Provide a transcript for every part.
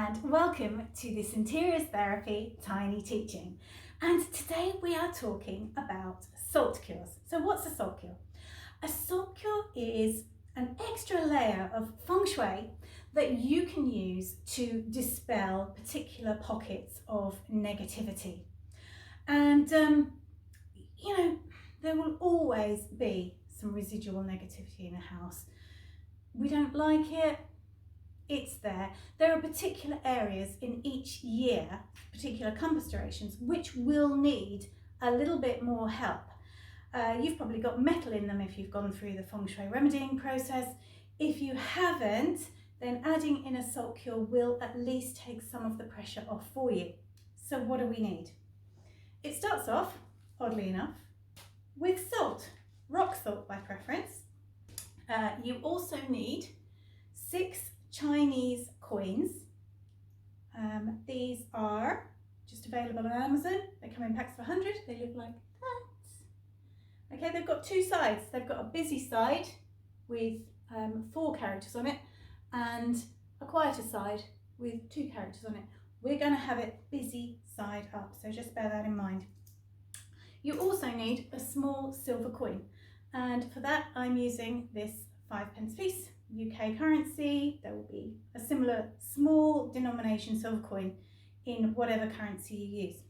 and welcome to this Interiors Therapy Tiny Teaching. And today we are talking about salt cures. So what's a salt cure? A salt cure is an extra layer of Feng Shui that you can use to dispel particular pockets of negativity. And there will always be some residual negativity in a house. We don't like it. It's there. There are particular areas in each year, particular compass durations, which will need a little bit more help. You've probably got metal in them if you've gone through the Feng Shui remedying process. If you haven't, then adding in a salt cure will at least take some of the pressure off for you. So what do we need? It starts off, oddly enough, with salt, rock salt by preference. You also need 6 Chinese coins. These are just available on Amazon. They come in packs of 100. They look like that. Okay, they've got 2 sides. They've got a busy side with 4 characters on it and a quieter side with 2 characters on it. We're going to have it busy side up, so just bear that in mind. You also need a small silver coin, and for that I'm using this 5p piece. UK currency. There will be a similar small denomination silver coin in whatever currency you use.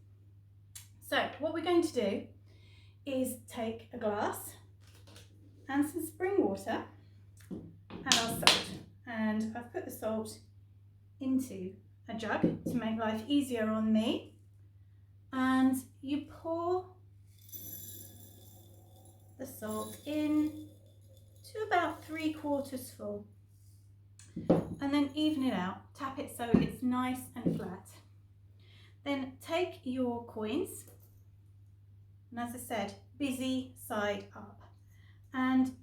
So what we're going to do is take a glass and some spring water and our salt, and I've put the salt into a jug to make life easier on me, and you pour the salt in to about 3/4 full, and then even it out, tap it so it's nice and flat. Then take your coins, and as I said, busy side up, and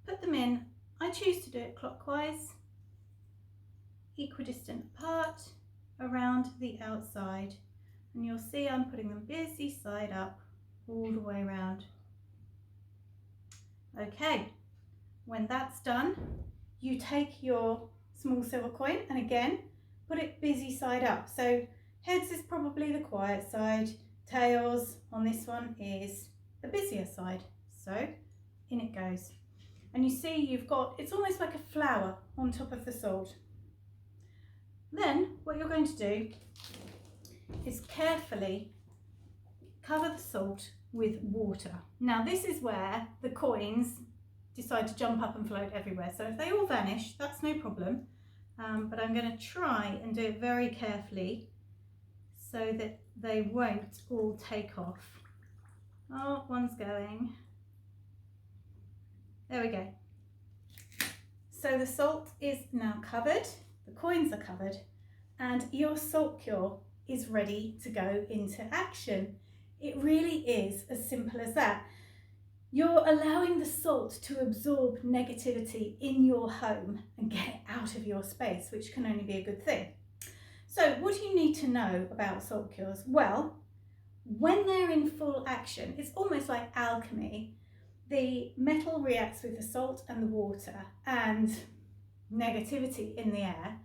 put them in. I choose to do it clockwise, equidistant apart around the outside, and you'll see I'm putting them busy side up all the way around. Okay. When that's done, you take your small silver coin and again put it busy side up. So heads is probably the quiet side, tails on this one is the busier side. So in it goes. And you see you've got, it's almost like a flower on top of the salt. Then what you're going to do is carefully cover the salt with water. Now this is where the coins decide to jump up and float everywhere. So if they all vanish, that's no problem. But I'm going to try and do it very carefully so that they won't all take off. Oh, one's going. There we go. So the salt is now covered, the coins are covered, and your salt cure is ready to go into action. It really is as simple as that. You're allowing the salt to absorb negativity in your home and get it out of your space, which can only be a good thing. So what do you need to know about salt cures? Well, when they're in full action, it's almost like alchemy. The metal reacts with the salt and the water and negativity in the air,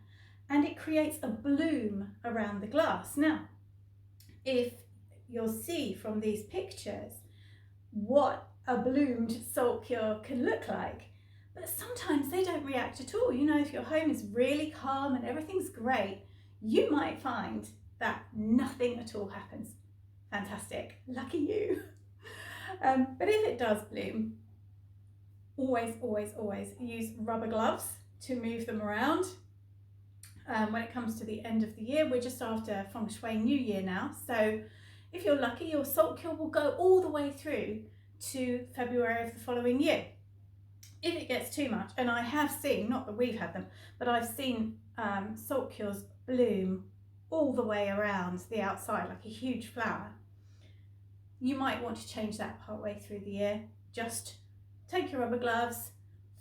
and it creates a bloom around the glass. Now, if you'll see from these pictures what a bloomed salt cure can look like, but sometimes they don't react at all. You know, if your home is really calm and everything's great, you might find that nothing at all happens. Fantastic, lucky you. But if it does bloom, always use rubber gloves to move them around. When it comes to the end of the year, we're just after Feng Shui New Year now, so if you're lucky, your salt cure will go all the way through to February of the following year. If it gets too much, and I have seen, not that we've had them, but I've seen salt cures bloom all the way around the outside like a huge flower, you might want to change that partway through the year. Just take your rubber gloves,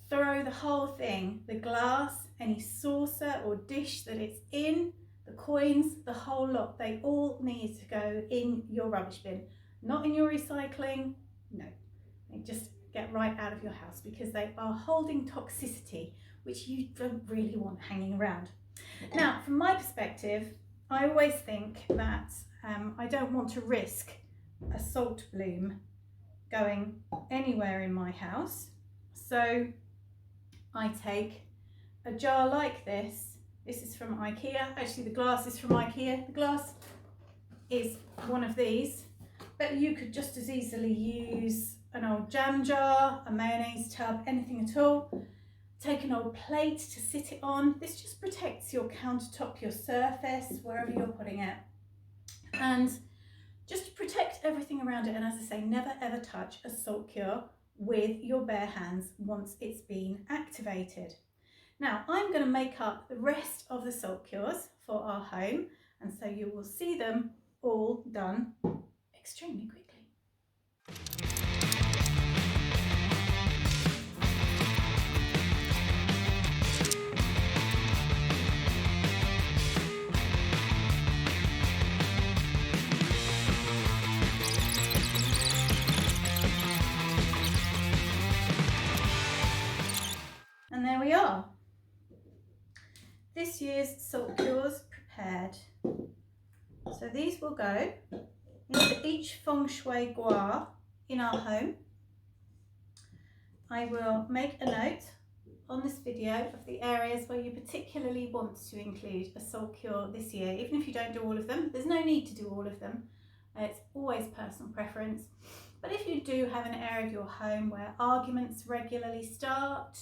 throw the whole thing, the glass, any saucer or dish that it's in, the coins, the whole lot, they all need to go in your rubbish bin, not in your recycling. No, they just get right out of your house because they are holding toxicity which you don't really want hanging around. Now, from my perspective, I always think that I don't want to risk a salt bloom going anywhere in my house. So I take a jar like this. This is from Ikea. Actually, the glass is from Ikea. The glass is one of these, but you could just as easily use an old jam jar, a mayonnaise tub, anything at all. Take an old plate to sit it on. This just protects your countertop, your surface, wherever you're putting it. And just to protect everything around it. And as I say, never ever touch a salt cure with your bare hands once it's been activated. Now, I'm going to make up the rest of the salt cures for our home, and so you will see them all done extremely quickly. And there we are. This year's salt cures prepared. So these will go into each Feng Shui gua in our home. I will make a note on this video of the areas where you particularly want to include a salt cure this year. Even if you don't do all of them, there's no need to do all of them. It's always personal preference. But if you do have an area of your home where arguments regularly start,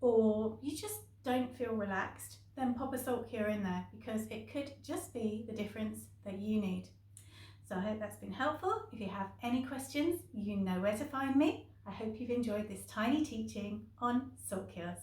or you just don't feel relaxed, then pop a salt cure in there, because it could just be the difference that you need. So I hope that's been helpful. If you have any questions, you know where to find me. I hope you've enjoyed this tiny teaching on salt cures.